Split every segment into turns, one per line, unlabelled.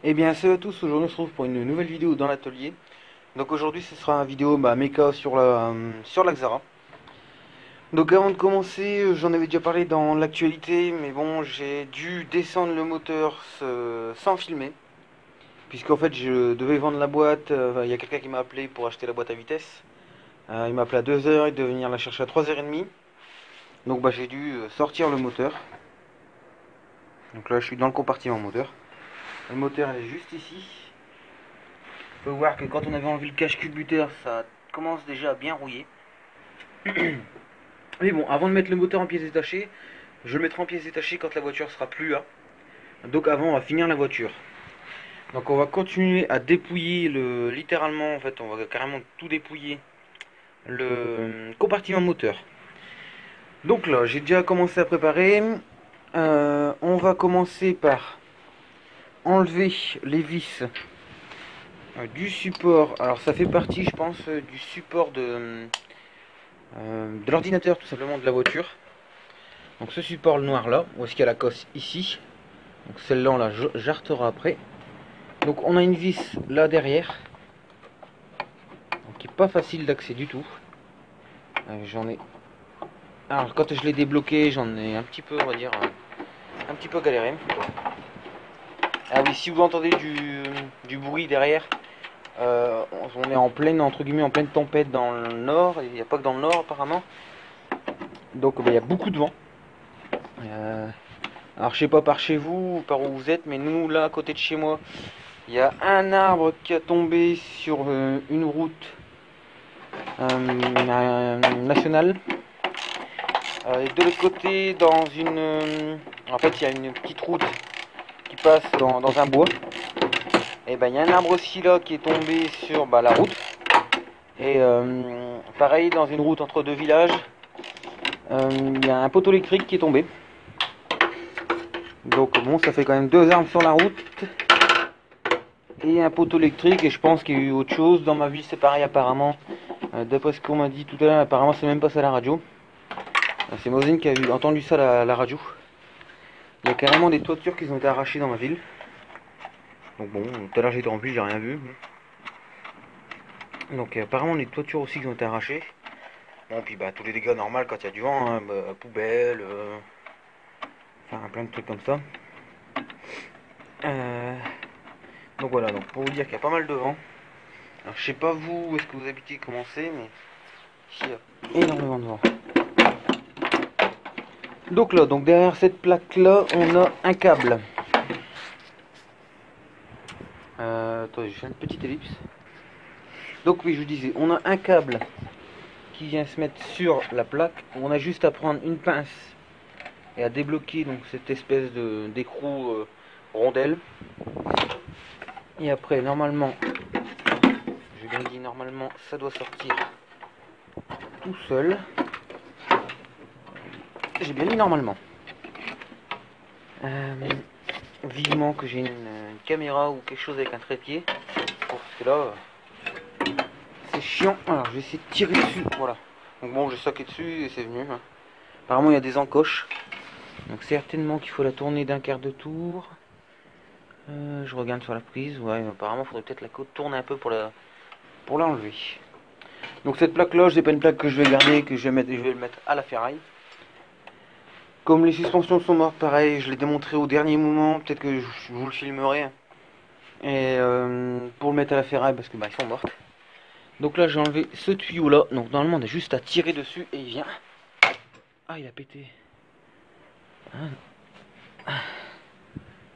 Eh bien salut à tous, aujourd'hui on se retrouve pour une nouvelle vidéo dans l'atelier. Donc aujourd'hui ce sera une vidéo méca sur la Xara. Donc avant de commencer, j'en avais déjà parlé dans l'actualité, mais bon j'ai dû descendre le moteur sans filmer. Puisqu'en fait je devais vendre la boîte, il y a quelqu'un qui m'a appelé pour acheter la boîte à vitesse. Il m'a appelé à 2h, il devait venir la chercher à 3h30. Donc j'ai dû sortir le moteur. Donc là je suis dans le compartiment moteur. Le moteur est juste ici. On peut voir que quand on avait enlevé le cache culbuteur, ça commence déjà à bien rouiller. Mais bon, avant de mettre le moteur en pièces détachées, je le mettrai en pièces détachées quand la voiture sera plus là. Donc avant, on va finir la voiture. Donc on va continuer à dépouiller littéralement, en fait, on va carrément tout dépouiller le compartiment moteur. Donc là, j'ai déjà commencé à préparer. On va commencer par enlever les vis du support. Alors ça fait partie, je pense, du support de l'ordinateur, tout simplement, de la voiture. Donc ce support le noir là, où est-ce qu'il y a la cosse ici. Donc celle-là on la jartera après. Donc on a une vis là derrière, donc qui est pas facile d'accès du tout. J'en ai. Alors quand je l'ai débloqué, j'en ai un petit peu, on va dire, un petit peu galéré. Ah oui, si vous entendez du bruit derrière, on est en pleine, entre guillemets, en pleine tempête dans le nord. Il n'y a pas que dans le nord apparemment. Donc il y a beaucoup de vent. Alors je sais pas par chez vous, par où vous êtes, mais nous là à côté de chez moi, il y a un arbre qui a tombé sur une route nationale. De l'autre côté, dans une, en fait, il y a une petite route qui passe dans un bois. Et ben il y a un arbre aussi là qui est tombé sur la route. Et pareil, dans une route entre deux villages, il y a un poteau électrique qui est tombé. Donc bon, ça fait quand même deux arbres sur la route et un poteau électrique, et je pense qu'il y a eu autre chose. Dans ma ville c'est pareil apparemment, d'après ce qu'on m'a dit tout à l'heure, apparemment c'est même pas ça la radio. C'est Mosine qui a entendu ça la radio. Il y a carrément des toitures qui ont été arrachées dans ma ville. Donc bon, tout à l'heure j'étais rempli, j'ai rien vu. Donc apparemment des toitures aussi qui ont été arrachées. Bon, puis tous les dégâts normaux quand il y a du vent, hein, poubelle, enfin plein de trucs comme ça. Donc voilà, donc pour vous dire qu'il y a pas mal de vent. Alors je sais pas vous où est-ce que vous habitez, comment c'est, mais ici il y a énormément de vent. Donc là, donc derrière cette plaque là, on a un câble. Attendez, je fais une petite ellipse. Donc oui, je vous disais, on a un câble qui vient se mettre sur la plaque. On a juste à prendre une pince et à débloquer donc cette espèce d'écrou rondelle. Et après, normalement, je bien dit normalement, ça doit sortir tout seul. J'ai bien dit normalement. Vivement que j'ai une caméra ou quelque chose avec un trépied, parce que là, c'est chiant. Alors, je vais essayer de tirer dessus. Voilà. Donc bon, j'ai saqué dessus et c'est venu. Apparemment, il y a des encoches. Donc certainement qu'il faut la tourner d'un quart de tour. Je regarde sur la prise. Ouais, apparemment, il faudrait peut-être la tourner un peu pour l'enlever. Donc cette plaque là, c'est pas une plaque que je vais garder, que je vais le mettre à la ferraille. Comme les suspensions sont mortes, pareil, je l'ai démontré au dernier moment, peut-être que je vous le filmerai. Et pour le mettre à la ferraille, parce que ils sont mortes. Donc là j'ai enlevé ce tuyau là, donc normalement on a juste à tirer dessus et il vient. Ah, il a pété.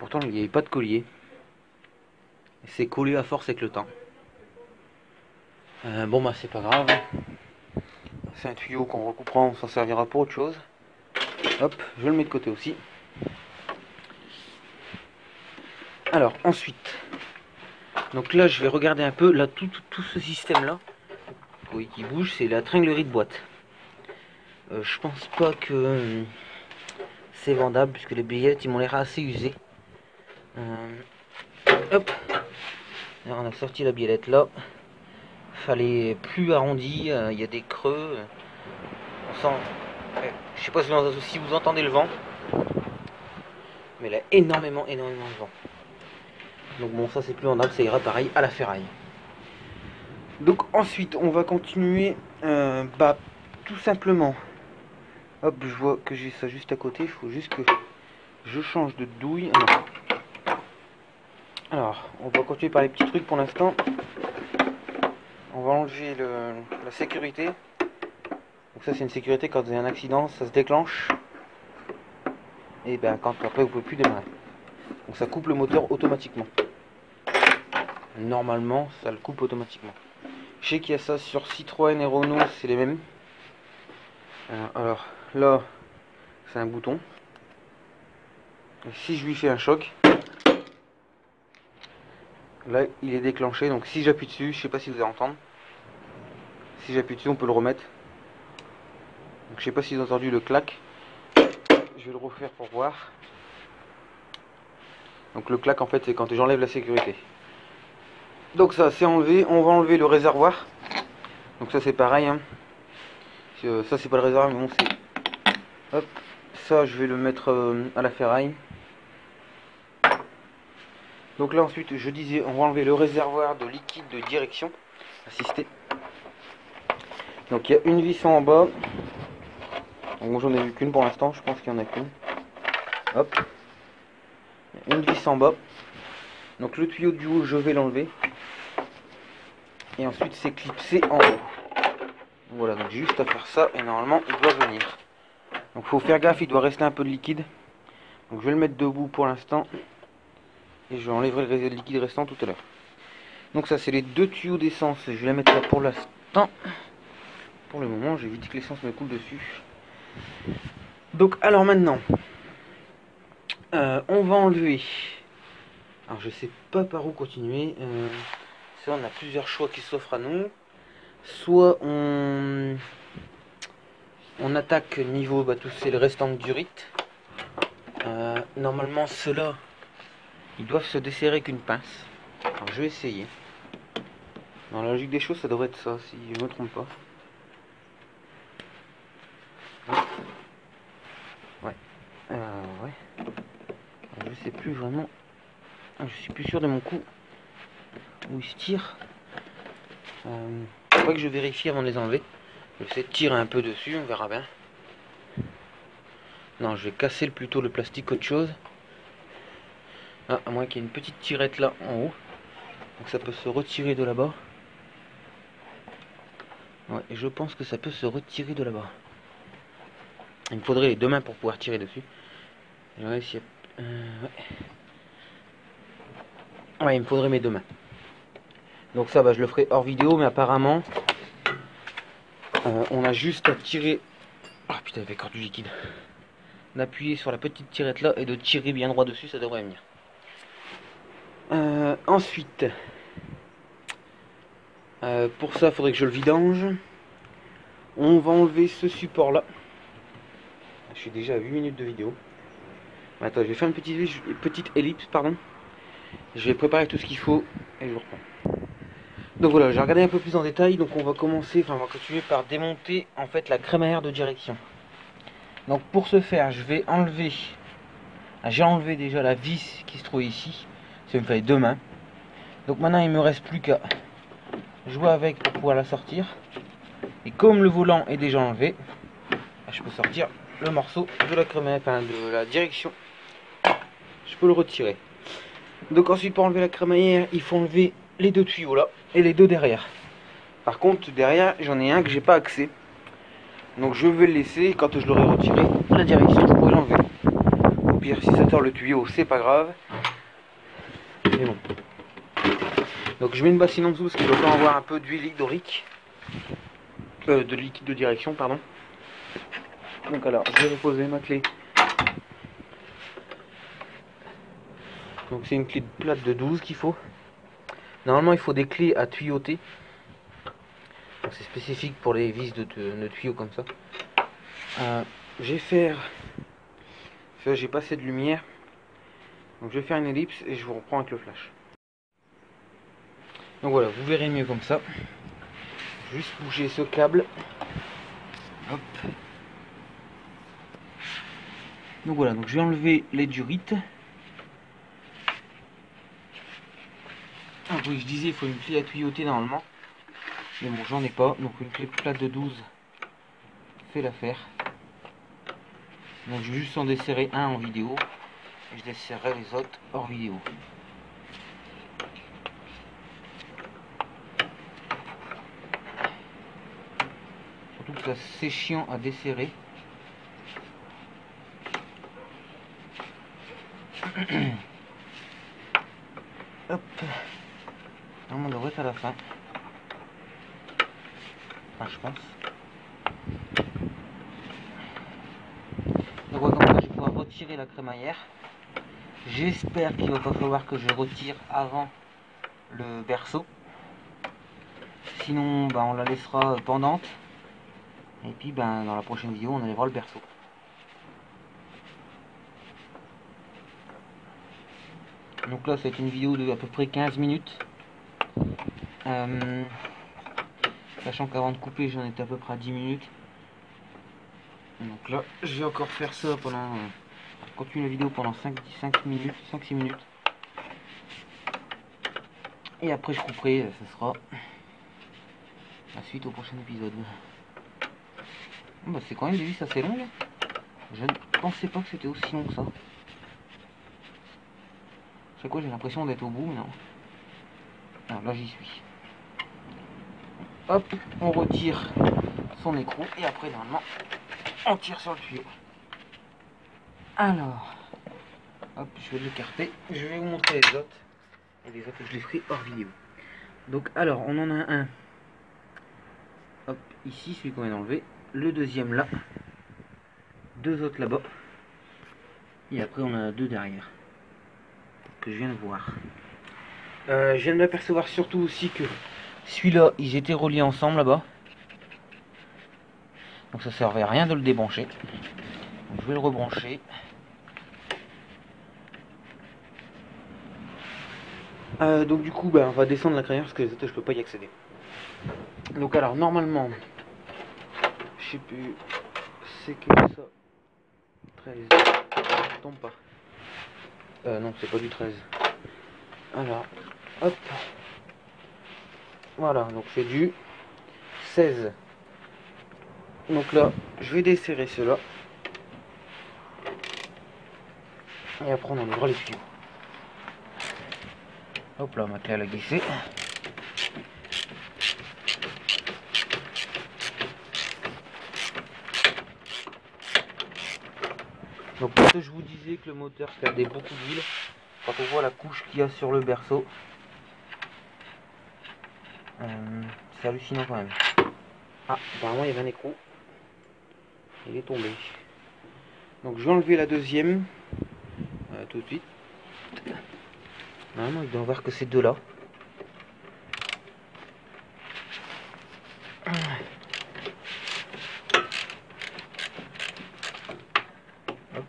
Pourtant il n'y avait pas de collier. C'est collé à force avec le temps. Bon c'est pas grave. C'est un tuyau qu'on recoupera, on s'en servira pour autre chose. Hop, je le mets de côté aussi. Alors ensuite, donc là je vais regarder un peu là tout ce système là, oui, qui bouge, c'est la tringlerie de boîte. Je pense pas que c'est vendable puisque les billettes ils m'ont l'air assez usés. Hop, alors on a sorti la biellette là. Fallait plus arrondi, il y a des creux. On sent, je sais pas si vous entendez le vent, mais il y a énormément de vent. Donc bon, ça c'est plus vendable, ça ira pareil à la ferraille. Donc ensuite on va continuer tout simplement. Hop, je vois que j'ai ça juste à côté, il faut juste que je change de douille. Alors on va continuer par les petits trucs pour l'instant. On va enlever la sécurité. Donc ça c'est une sécurité, quand vous avez un accident ça se déclenche. Et ben quand après vous pouvez plus démarrer. Donc ça coupe le moteur automatiquement. Normalement ça le coupe automatiquement. Je sais qu'il y a ça sur Citroën et Renault, c'est les mêmes. Alors là c'est un bouton. Et si je lui fais un choc, là il est déclenché. Donc si j'appuie dessus, je sais pas si vous allez entendre. Si j'appuie dessus on peut le remettre. Donc je sais pas si vous avez entendu le clac. Je vais le refaire pour voir. Donc le clac en fait c'est quand j'enlève la sécurité. Donc ça c'est enlevé. On va enlever le réservoir. Donc ça c'est pareil hein. Ça c'est pas le réservoir mais bon c'est... Hop. Ça je vais le mettre à la ferraille. Donc là ensuite je disais on va enlever le réservoir de liquide de direction assisté. Donc il y a une vis en bas. Donc moi j'en ai vu qu'une pour l'instant, je pense qu'il y en a qu'une. Hop. Il y a une vis en bas. Donc le tuyau du haut je vais l'enlever. Et ensuite c'est clipsé en haut. Voilà, donc juste à faire ça et normalement il doit venir. Donc faut faire gaffe, il doit rester un peu de liquide. Donc je vais le mettre debout pour l'instant. Et je enlèverai le liquide restant tout à l'heure. Donc ça c'est les deux tuyaux d'essence. Je vais les mettre là pour l'instant. Pour le moment j'ai évité que l'essence me coule dessus. Donc alors maintenant on va enlever. Alors je sais pas par où continuer. Ça on a plusieurs choix qui s'offrent à nous. Soit on attaque niveau tous c'est le restant de durite. Normalement ceux-là ils doivent se desserrer avec une pince. Alors je vais essayer. Dans la logique des choses ça devrait être ça si je me trompe pas. Ouais. Ouais. Je sais plus vraiment. Je suis plus sûr de mon coup où il se tire. Faudrait que je vérifie avant de les enlever. Je vais essayer de tirer un peu dessus, on verra bien. Non, je vais casser plutôt le plastique qu'autre chose. Ah, à moins qu'il y ait une petite tirette là en haut. Donc ça peut se retirer de là-bas. Ouais, et je pense que ça peut se retirer de là-bas. Il me faudrait les deux mains pour pouvoir tirer dessus. Je vais essayer. Ouais, il me faudrait mes deux mains. Donc ça, je le ferai hors vidéo, mais apparemment, on a juste à tirer. Ah putain, il y avait encore du liquide. D'appuyer sur la petite tirette là et de tirer bien droit dessus, ça devrait venir. Ensuite, pour ça, il faudrait que je le vidange. On va enlever ce support là. Je suis déjà à 8 minutes de vidéo. Attends, je vais faire une petite ellipse, pardon. Je vais préparer tout ce qu'il faut et je reprends. Donc voilà, j'ai regardé un peu plus en détail. Donc on va commencer, on va continuer par démonter en fait la crémaillère de direction. Donc pour ce faire, je vais enlever. J'ai enlevé déjà la vis qui se trouve ici. Ça me fait deux mains. Donc maintenant il me reste plus qu'à jouer avec pour pouvoir la sortir. Et comme le volant est déjà enlevé, je peux sortir le morceau de la crémaillère, de la direction. Je peux le retirer. Donc ensuite pour enlever la crémaillère, il faut enlever les deux tuyaux là et les deux derrière. Par contre derrière j'en ai un que j'ai pas accès. Donc je vais le laisser, quand je l'aurai retiré, la direction je pourrai l'enlever. Au pire si ça tord le tuyau c'est pas grave. Mais bon. Donc je mets une bassine en dessous parce qu'il doit avoir un peu d'huile hydrorique. De liquide de direction pardon. Donc alors je vais reposer ma clé. Donc c'est une clé plate de 12 qu'il faut. Normalement il faut des clés à tuyauter. C'est spécifique pour les vis de tuyaux comme ça. Je vais faire... J'ai pas assez de lumière. Donc je vais faire une ellipse et je vous reprends avec le flash. Donc voilà, vous verrez mieux comme ça. Juste bouger ce câble. Hop. Donc voilà, donc je vais enlever les durites. Ah oui, je disais, il faut une clé à tuyauter normalement. Mais bon, j'en ai pas. Donc une clé plate de 12 fait l'affaire. Donc je vais juste en desserrer un en vidéo. Et je desserrerai les autres hors vidéo. Surtout que c'est chiant à desserrer. Hop. On devrait être à la fin. Enfin, je pense. Donc comme ça, je vais pouvoir retirer la crémaillère. J'espère qu'il va pas falloir que je retire avant le berceau. Sinon, on la laissera pendante. Et puis, dans la prochaine vidéo, on allait voir le berceau. Donc là, c'est une vidéo de à peu près 15 minutes. Sachant qu'avant de couper, j'en étais à peu près à 10 minutes. Donc là, je vais encore faire ça pendant... continuer la vidéo pendant 5-6 minutes. Et après, je couperai, ça sera la suite au prochain épisode. C'est quand même des vis assez longues. Je ne pensais pas que c'était aussi long que ça. C'est quoi, j'ai l'impression d'être au bout, mais non. Alors là, j'y suis. Hop, on retire son écrou et après, normalement, on tire sur le tuyau. Alors, hop, je vais l'écarter. Je vais vous montrer les autres. Et les autres, je les ferai hors vidéo. Donc, alors, on en a un. Hop, ici, celui qu'on vient d'enlever. Le deuxième là. Deux autres là-bas. Et après, on en a deux derrière. Que je viens de voir. Je viens de m'apercevoir surtout aussi que celui-là, ils étaient reliés ensemble là-bas. Donc ça servait à rien de le débrancher. Donc je vais le rebrancher. Donc du coup, on va descendre la crémaillère parce que les autres, je peux pas y accéder. Donc alors, normalement, je sais plus, c'est que ça, 13, tombe pas. Non, c'est pas du 13. Alors, hop. Voilà, donc c'est du 16. Donc là, je vais desserrer cela. Et après, on enlèvera les tuyaux. Hop là, ma clé elle a glissé. Donc, quand je vous disais que le moteur perdait beaucoup d'huile, quand on voit la couche qu'il y a sur le berceau, c'est hallucinant quand même. Ah, apparemment il y avait un écrou. Il est tombé. Donc je vais enlever la deuxième tout de suite. Normalement il doit y avoir que ces deux là. Hop.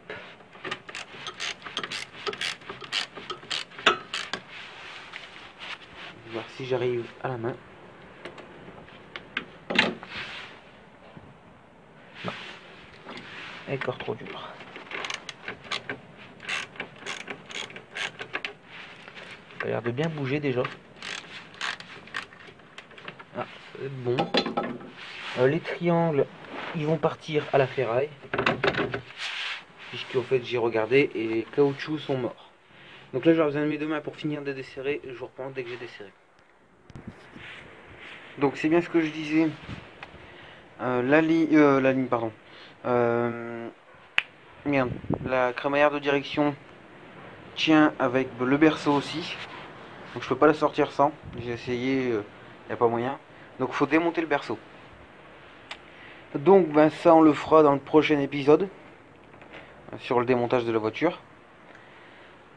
On va voir si j'arrive à la main. Non. Encore trop dur. Ça a l'air de bien bouger déjà. Ah, c'est bon. Les triangles, ils vont partir à la ferraille. Puisque en fait j'ai regardé et les caoutchoucs sont morts. Donc là j'aurai besoin de mes deux mains pour finir de desserrer. Je vous reprends dès que j'ai desserré. Donc c'est bien ce que je disais. La ligne, pardon. Merde, la crémaillère de direction tient avec le berceau aussi. Donc je peux pas la sortir sans. J'ai essayé, il n'y a pas moyen. Donc il faut démonter le berceau. Donc ça on le fera dans le prochain épisode. Sur le démontage de la voiture.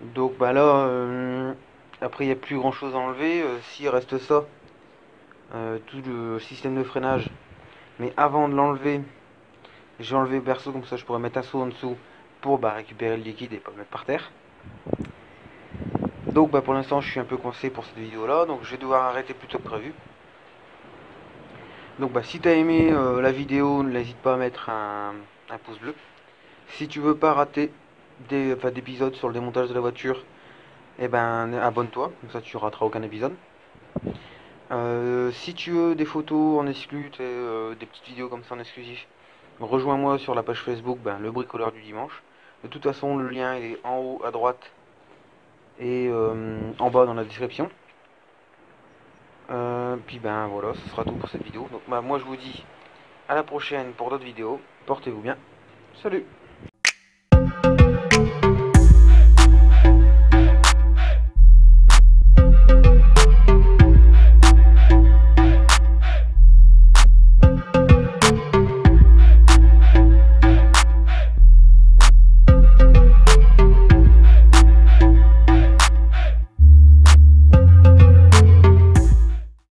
Donc là, après il n'y a plus grand chose à enlever. S'il reste ça, tout le système de freinage. Mais avant de l'enlever, j'ai enlevé le berceau, comme ça je pourrais mettre un seau en dessous pour récupérer le liquide et pas le mettre par terre. Donc pour l'instant je suis un peu coincé pour cette vidéo là, donc je vais devoir arrêter plus tôt que prévu. Donc si tu as aimé la vidéo, n'hésite pas à mettre un pouce bleu. Si tu veux pas rater d'épisodes sur le démontage de la voiture, et ben abonne-toi, comme ça tu rateras aucun épisode. Si tu veux des photos en exclu, des petites vidéos comme ça en exclusif, rejoins-moi sur la page Facebook, le bricoleur du dimanche. De toute façon, le lien il est en haut à droite et en bas dans la description. Puis voilà, ce sera tout pour cette vidéo. Donc moi je vous dis à la prochaine pour d'autres vidéos. Portez-vous bien. Salut!